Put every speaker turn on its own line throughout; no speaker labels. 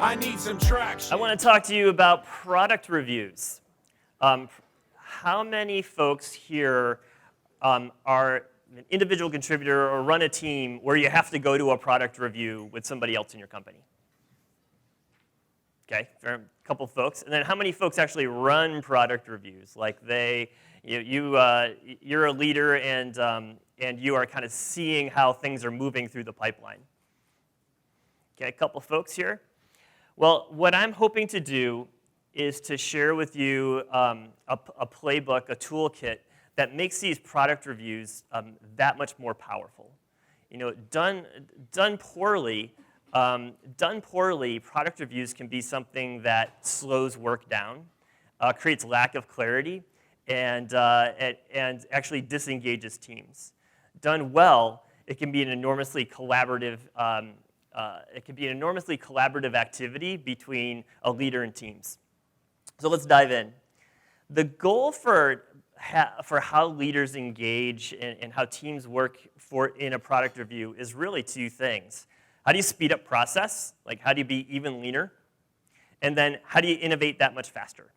I need some traction.
I want to talk to you about product reviews. How many folks here are an individual contributor or run a team where you have to go to a product review with somebody else in your company? Okay, a couple folks. And then how many folks actually run product reviews? Like you're a leader and you are kind of seeing how things are moving through the pipeline. Okay, a couple folks here. Well, what I'm hoping to do is to share with you a playbook, a toolkit that makes these product reviews that much more powerful. You know, done poorly, product reviews can be something that slows work down, creates lack of clarity, and actually disengages teams. Done well, it can be an enormously collaborative. It can be an enormously collaborative activity between a leader and teams. So let's dive in. The goal for how leaders engage and how teams work in a product review is really two things. How do you speed up process? Like, how do you be even leaner? And then, how do you innovate that much faster?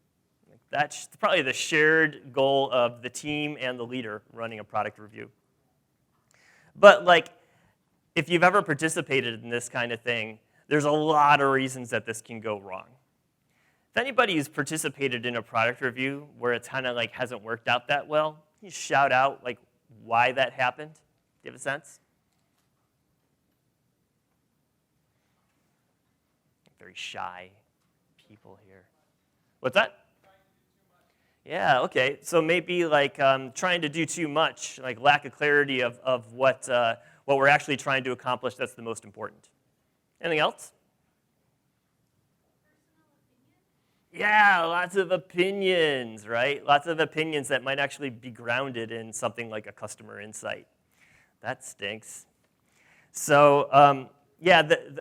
That's probably the shared goal of the team and the leader running a product review. But if you've ever participated in this kind of thing, there's a lot of reasons that this can go wrong. If anybody who's participated in a product review where it's kind of hasn't worked out that well, can you shout out why that happened? Do you have a sense? Very shy people here. What's that? Yeah, okay. So maybe trying to do too much, lack of clarity of what we're actually trying to accomplish that's the most important. Anything else? Yeah, lots of opinions, right? Lots of opinions that might actually be grounded in something like a customer insight. That stinks. So,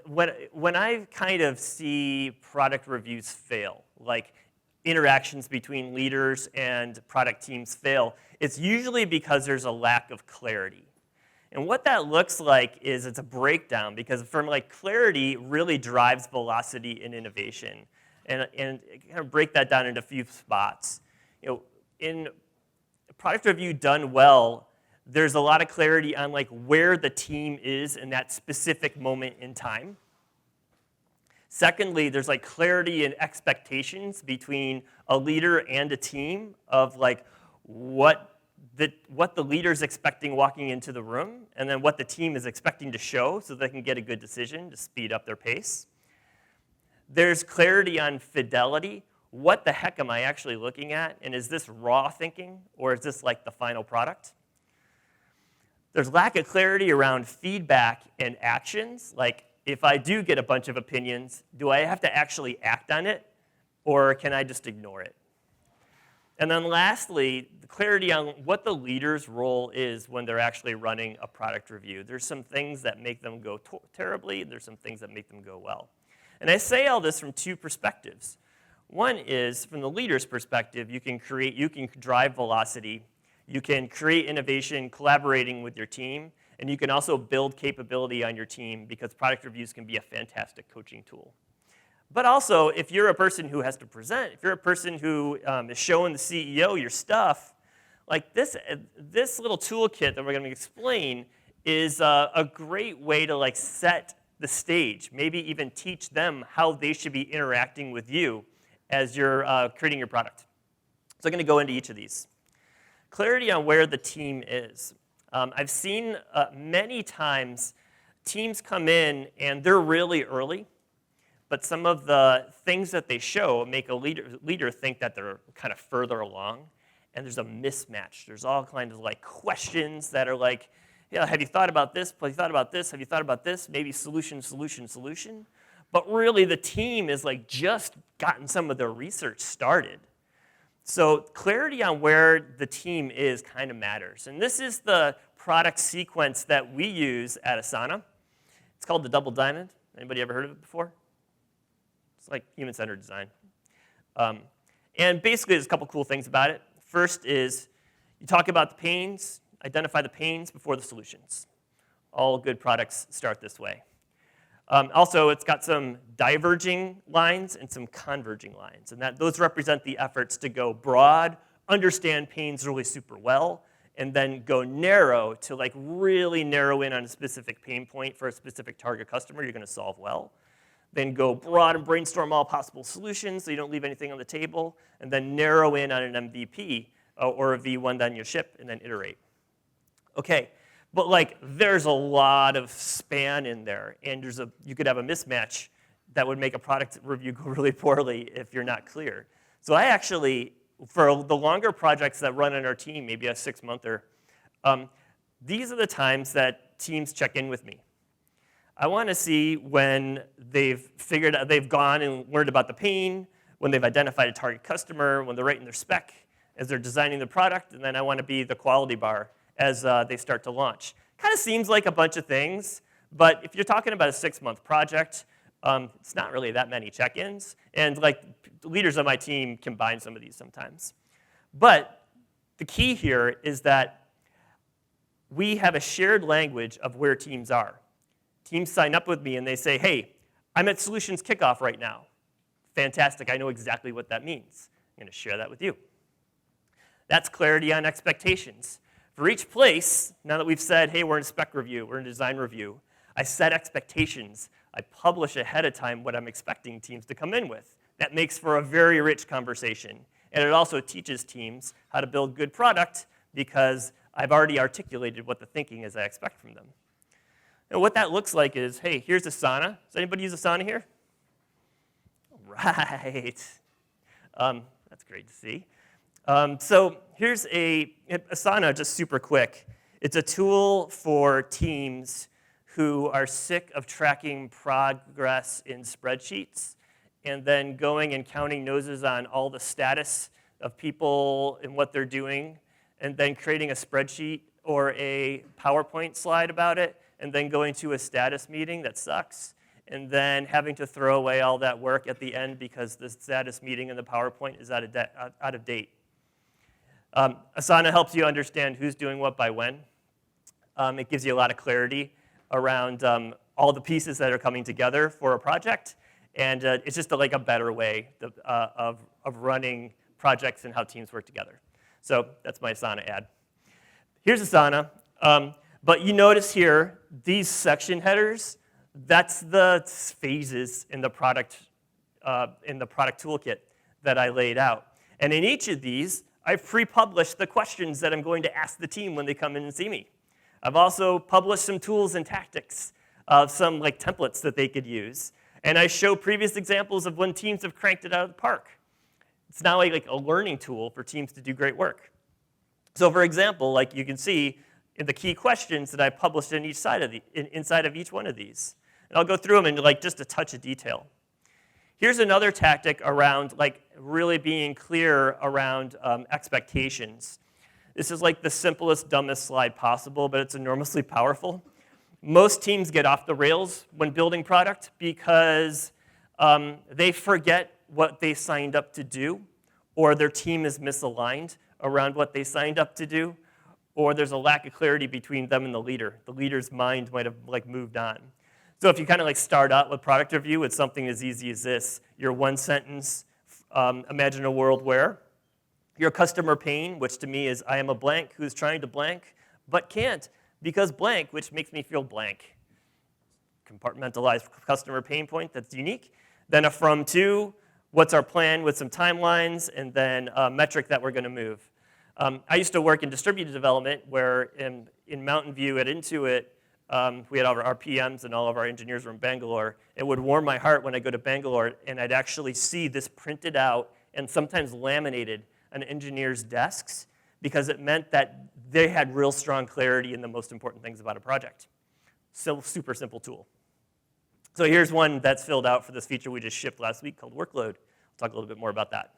when I kind of see product reviews fail, interactions between leaders and product teams fail, it's usually because there's a lack of clarity. And what that looks like is it's a breakdown, because clarity really drives velocity and innovation. And kind of break that down into a few spots. You know, in a product review done well, there's a lot of clarity on where the team is in that specific moment in time. Secondly, there's clarity and expectations between a leader and a team of what the leader's expecting walking into the room, and then what the team is expecting to show so they can get a good decision to speed up their pace. There's clarity on fidelity. What the heck am I actually looking at? And is this raw thinking, or is this the final product? There's lack of clarity around feedback and actions. If I do get a bunch of opinions, do I have to actually act on it, or can I just ignore it? And then lastly, the clarity on what the leader's role is when they're actually running a product review. There's some things that make them go terribly, and there's some things that make them go well. And I say all this from two perspectives. One is, from the leader's perspective, you can drive velocity, you can create innovation collaborating with your team, and you can also build capability on your team, because product reviews can be a fantastic coaching tool. But also, if you're a person who has to present, if you're a person who is showing the CEO your stuff, this little toolkit that we're going to explain is a great way to set the stage, maybe even teach them how they should be interacting with you as you're creating your product. So I'm going to go into each of these. Clarity on where the team is. I've seen many times teams come in and they're really early, but some of the things that they show make a leader think that they're kind of further along, and there's a mismatch. There's all kinds of questions that are yeah, have you thought about this? Have you thought about this? Have you thought about this? Maybe solution. But really, the team is just gotten some of their research started. So clarity on where the team is kind of matters. And this is the product sequence that we use at Asana. It's called the double diamond. Anybody ever heard of it before? It's like human-centered design. And basically, there's a couple cool things about it. First is you talk about the pains, identify the pains before the solutions. All good products start this way. Also, it's got some diverging lines and some converging lines, and those represent the efforts to go broad, understand pains really super well, and then go narrow to like really narrow in on a specific pain point for a specific target customer you're going to solve well. Then go broad and brainstorm all possible solutions so you don't leave anything on the table, and then narrow in on an MVP or a V1 that you ship, and then iterate. Okay, but like there's a lot of span in there, and you could have a mismatch that would make a product review go really poorly if you're not clear. So I actually, for the longer projects that run in our team, maybe a 6-monther, these are the times that teams check in with me. I want to see when they've gone and learned about the pain, when they've identified a target customer, when they're writing their spec, as they're designing the product, and then I want to be the quality bar as they start to launch. Kind of seems like a bunch of things, but if you're talking about a 6-month project, it's not really that many check-ins, and like the leaders on my team combine some of these sometimes. But the key here is that we have a shared language of where teams are. Teams sign up with me and they say, hey, I'm at Solutions Kickoff right now. Fantastic, I know exactly what that means. I'm going to share that with you. That's clarity on expectations. For each place, now that we've said, hey, we're in spec review, we're in design review, I set expectations. I publish ahead of time what I'm expecting teams to come in with. That makes for a very rich conversation. And it also teaches teams how to build good product because I've already articulated what the thinking is I expect from them. And what that looks like is, hey, here's Asana. Does anybody use Asana here? Right. That's great to see. So here's Asana, just super quick. It's a tool for teams who are sick of tracking progress in spreadsheets and then going and counting noses on all the status of people and what they're doing, and then creating a spreadsheet or a PowerPoint slide about it, and then going to a status meeting that sucks, and then having to throw away all that work at the end because the status meeting and the PowerPoint is out of date. Asana helps you understand who's doing what by when. It gives you a lot of clarity around all the pieces that are coming together for a project, and it's just like a better way of running projects and how teams work together. So that's my Asana ad. Here's Asana. But you notice here, these section headers, that's the phases in the product toolkit that I laid out. And in each of these, I've pre-published the questions that I'm going to ask the team when they come in and see me. I've also published some tools and tactics, some like templates that they could use. And I show previous examples of when teams have cranked it out of the park. It's now like a learning tool for teams to do great work. So for example, like you can see in the key questions that I published in inside of each one of these. And I'll go through them in like just a touch of detail. Here's another tactic around like really being clear around expectations. This is like the simplest, dumbest slide possible, but it's enormously powerful. Most teams get off the rails when building product because they forget what they signed up to do, or their team is misaligned around what they signed up to do, or there's a lack of clarity between them and the leader. The leader's mind might have like moved on. So if you kind of like start out with product review with something as easy as this, your one sentence, imagine a world where, your customer pain, which to me is I am a blank who's trying to blank, but can't because blank, which makes me feel blank. Compartmentalized customer pain point that's unique. Then a from to, what's our plan with some timelines, and then a metric that we're going to move. I used to work in distributed development where in Mountain View at Intuit, we had all of our PMs and all of our engineers were in Bangalore. It would warm my heart when I go to Bangalore and I'd actually see this printed out and sometimes laminated on engineers' desks because it meant that they had real strong clarity in the most important things about a project. So super simple tool. So here's one that's filled out for this feature we just shipped last week called Workload. I'll talk a little bit more about that.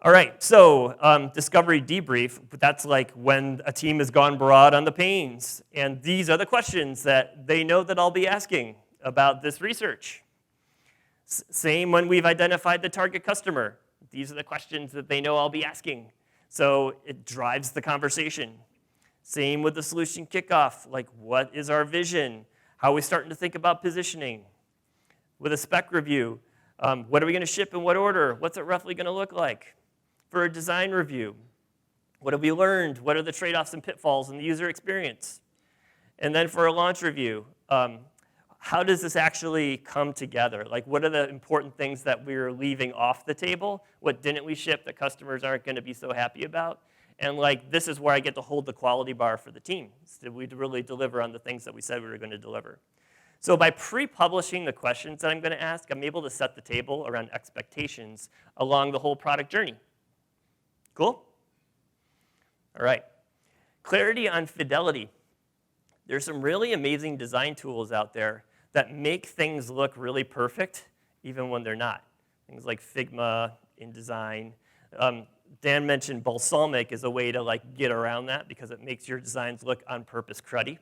All right, so discovery debrief, that's like when a team has gone broad on the pains. And these are the questions that they know that I'll be asking about this research. Same when we've identified the target customer. These are the questions that they know I'll be asking. So it drives the conversation. Same with the solution kickoff, like what is our vision? How are we starting to think about positioning? With a spec review, what are we going to ship in what order? What's it roughly going to look like? For a design review, what have we learned? What are the trade-offs and pitfalls in the user experience? And then for a launch review, how does this actually come together? Like, what are the important things that we're leaving off the table? What didn't we ship that customers aren't going to be so happy about? And like, this is where I get to hold the quality bar for the team. Did we really deliver on the things that we said we were going to deliver? So by pre-publishing the questions that I'm going to ask, I'm able to set the table around expectations along the whole product journey. Cool? All right. Clarity on fidelity. There's some really amazing design tools out there that make things look really perfect, even when they're not. Things like Figma, InDesign. Dan mentioned Balsamic as a way to like get around that because it makes your designs look on purpose cruddy.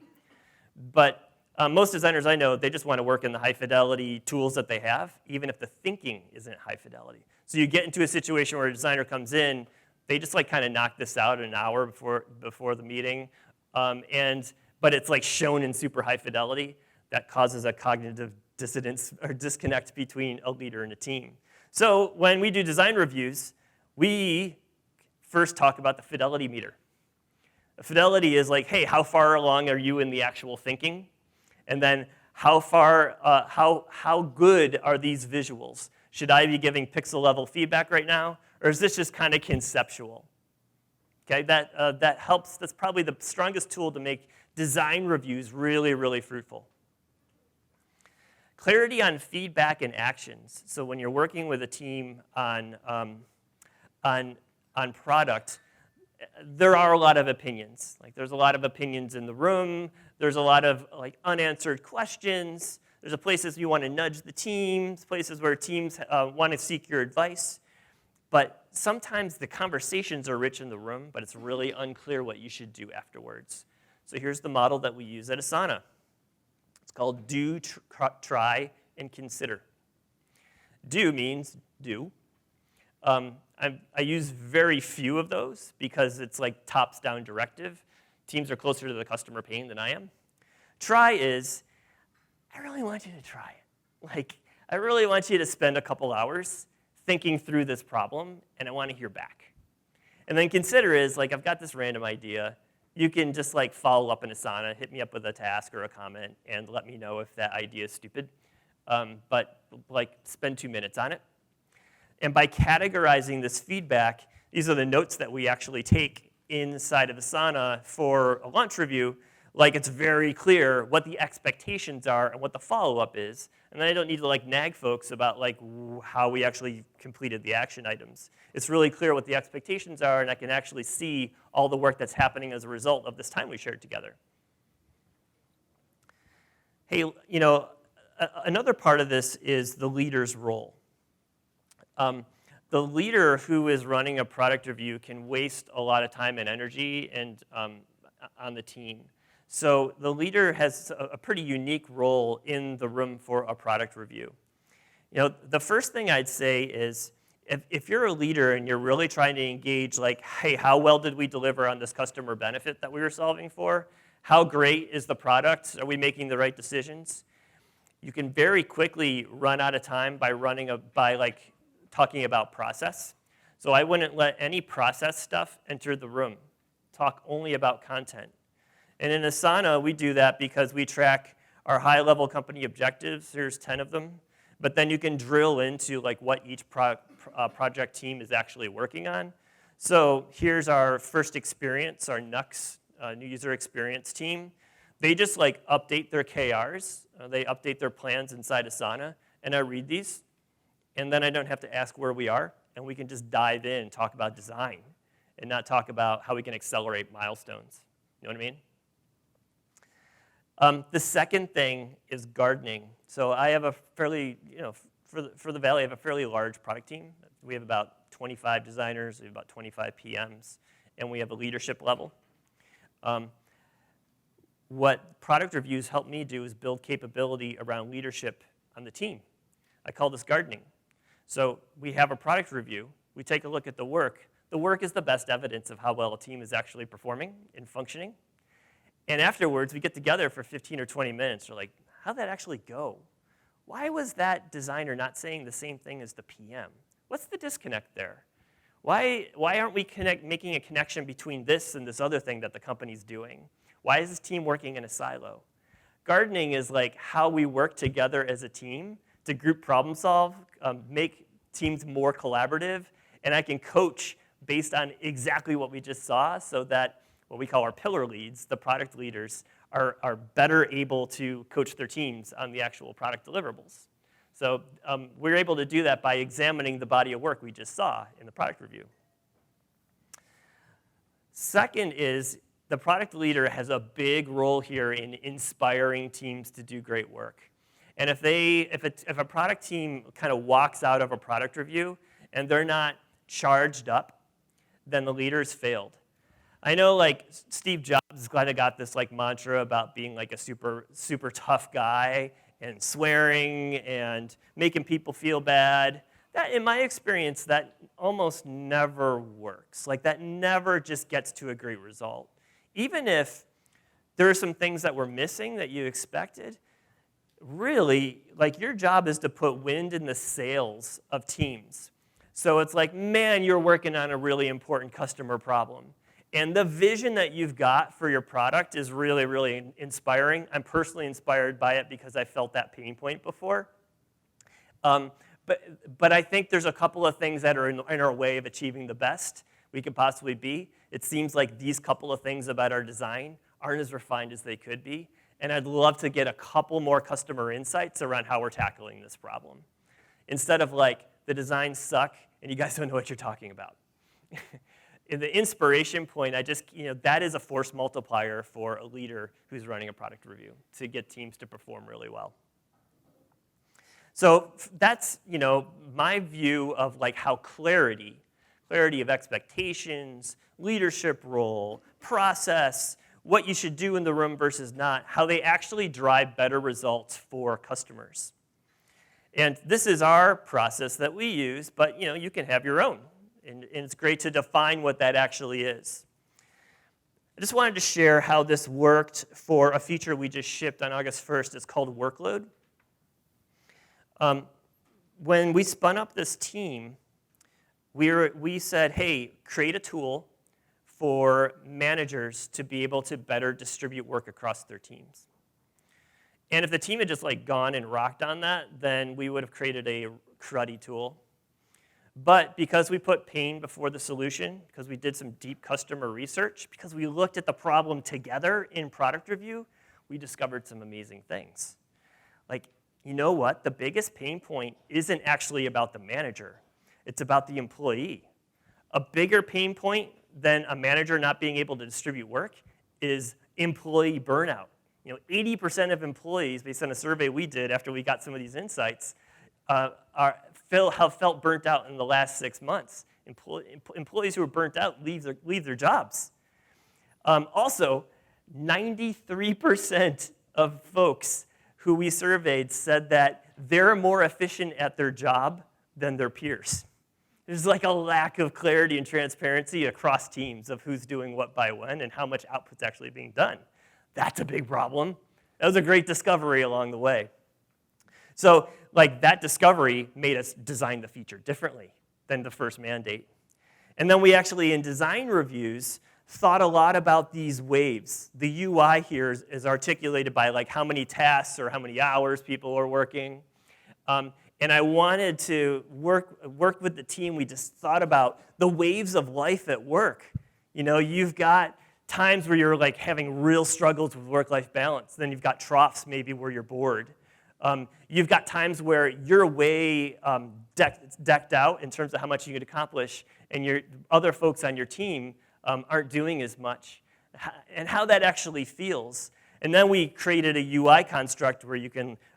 But most designers I know, they just want to work in the high fidelity tools that they have, even if the thinking isn't high fidelity. So you get into a situation where a designer comes in, they just like kind of knock this out in an hour before the meeting, but it's like shown in super high fidelity. That causes a cognitive dissonance or disconnect between a leader and a team. So when we do design reviews, we first talk about the fidelity meter. The fidelity is like, hey, how far along are you in the actual thinking? And then how good are these visuals? Should I be giving pixel level feedback right now? Or is this just kind of conceptual? Okay, that helps. That's probably the strongest tool to make design reviews really, really fruitful. Clarity on feedback and actions. So when you're working with a team on product, there are a lot of opinions. Like there's a lot of opinions in the room. There's a lot of like unanswered questions. There's places you want to nudge the teams, places where teams want to seek your advice. But sometimes the conversations are rich in the room, but it's really unclear what you should do afterwards. So here's the model that we use at Asana. It's called do, try, and consider. Do means do. I use very few of those because it's like tops-down directive. Teams are closer to the customer pain than I am. Try is, I really want you to try it. Like, I really want you to spend a couple hours thinking through this problem, and I want to hear back. And then consider is, like, I've got this random idea. You can just, like, follow up in Asana, hit me up with a task or a comment, and let me know if that idea is stupid. But, like, spend 2 minutes on it. And by categorizing this feedback, these are the notes that we actually take inside of Asana for a launch review. Like, it's very clear what the expectations are and what the follow-up is. And then I don't need to like nag folks about like how we actually completed the action items. It's really clear what the expectations are, and I can actually see all the work that's happening as a result of this time we shared together. Hey, you know, another part of this is the leader's role. The leader who is running a product review can waste a lot of time and energy and on the team. So the leader has a pretty unique role in the room for a product review. You know, the first thing I'd say is if you're a leader and you're really trying to engage, like, hey, how well did we deliver on this customer benefit that we were solving for? How great is the product? Are we making the right decisions? You can very quickly run out of time by talking about process. So I wouldn't let any process stuff enter the room. Talk only about content. And in Asana, we do that because we track our high-level company objectives. There's 10 of them. But then you can drill into like what each project team is actually working on. So here's our first experience, our NUX, new user experience team. They just like update their KRs. They update their plans inside Asana. And I read these. And then I don't have to ask where we are. And we can just dive in and talk about design and not talk about how we can accelerate milestones. You know what I mean? The second thing is gardening. So I have a fairly, for the Valley, I have a fairly large product team. We have about 25 designers, we have about 25 PMs, and we have a leadership level. What product reviews help me do is build capability around leadership on the team. I call this gardening. So we have a product review. We take a look at the work. The work is the best evidence of how well a team is actually performing and functioning. And afterwards, we get together for 15 or 20 minutes. We're like, how'd that actually go? Why was that designer not saying the same thing as the PM? What's the disconnect there? Why aren't we making a connection between this and this other thing that the company's doing? Why is this team working in a silo? Gardening is like how we work together as a team to group problem solve, make teams more collaborative, and I can coach based on exactly what we just saw so that what we call our pillar leads, the product leaders, are better able to coach their teams on the actual product deliverables. So we're able to do that by examining the body of work we just saw in the product review. Second is the product leader has a big role here in inspiring teams to do great work. And if a product team kind of walks out of a product review and they're not charged up, then the leader's failed. I know like Steve Jobs kind of got this like mantra about being like a super tough guy and swearing and making people feel bad. That, in my experience, that almost never works. Like that never just gets to a great result. Even if there are some things that were missing that you expected, really, like your job is to put wind in the sails of teams. So it's like, man, you're working on a really important customer problem. And the vision that you've got for your product is really, really inspiring. I'm personally inspired by it because I felt that pain point before. But I think there's a couple of things that are in our way of achieving the best we could possibly be. It seems like these couple of things about our design aren't as refined as they could be. And I'd love to get a couple more customer insights around how we're tackling this problem. Instead of like, the designs suck and you guys don't know what you're talking about. In the inspiration point, that is a force multiplier for a leader who's running a product review to get teams to perform really well. So that's, my view of like how clarity of expectations, leadership role, process, what you should do in the room versus not, how they actually drive better results for customers. And this is our process that we use, but you can have your own. And it's great to define what that actually is. I just wanted to share how this worked for a feature we just shipped on August 1st. It's called Workload. When we spun up this team, we said, hey, create a tool for managers to be able to better distribute work across their teams. And if the team had just like gone and rocked on that, then we would have created a cruddy tool. But because we put pain before the solution, because we did some deep customer research, because we looked at the problem together in product review, we discovered some amazing things. Like, you know what? The biggest pain point isn't actually about the manager. It's about the employee. A bigger pain point than a manager not being able to distribute work is employee burnout. 80% of employees, based on a survey we did after we got some of these insights, have felt burnt out in the last 6 months. Employees who are burnt out leave their jobs. Also, 93% of folks who we surveyed said that they're more efficient at their job than their peers. There's like a lack of clarity and transparency across teams of who's doing what by when and how much output's actually being done. That's a big problem. That was a great discovery along the way. So like that discovery made us design the feature differently than the first mandate. And then we actually, in design reviews, thought a lot about these waves. The UI here is articulated by like how many tasks or how many hours people are working. And I wanted to work with the team. We just thought about the waves of life at work. You've got times where you're like having real struggles with work-life balance. Then you've got troughs maybe where you're bored. You've got times where you're way decked out in terms of how much you can accomplish, and your other folks on your team aren't doing as much, and how that actually feels. And then we created a UI construct where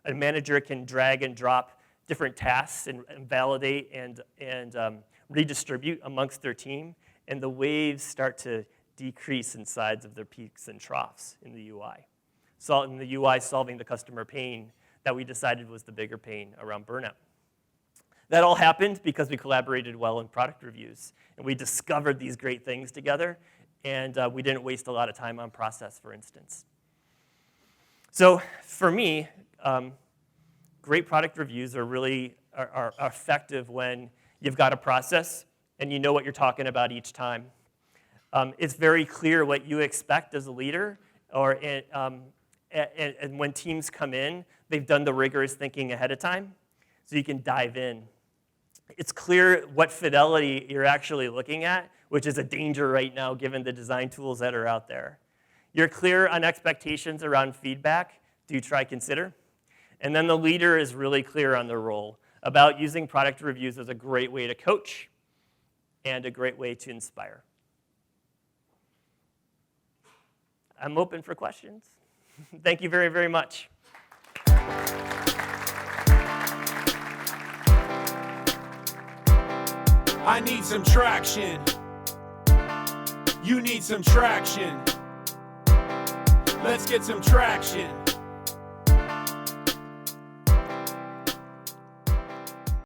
a manager can drag and drop different tasks and validate and redistribute amongst their team, and the waves start to decrease in size of their peaks and troughs in the UI. So in the UI, solving the customer pain that we decided was the bigger pain around burnout. That all happened because we collaborated well in product reviews, and we discovered these great things together, and we didn't waste a lot of time on process, for instance. So for me, great product reviews are really are effective when you've got a process and you know what you're talking about each time. It's very clear what you expect as a leader, and when teams come in, they've done the rigorous thinking ahead of time, so you can dive in. It's clear what fidelity you're actually looking at, which is a danger right now given the design tools that are out there. You're clear on expectations around feedback. Do try consider. And then the leader is really clear on their role about using product reviews as a great way to coach and a great way to inspire. I'm open for questions. Thank you very, very much.
I need some traction. You need some traction. Let's get some traction.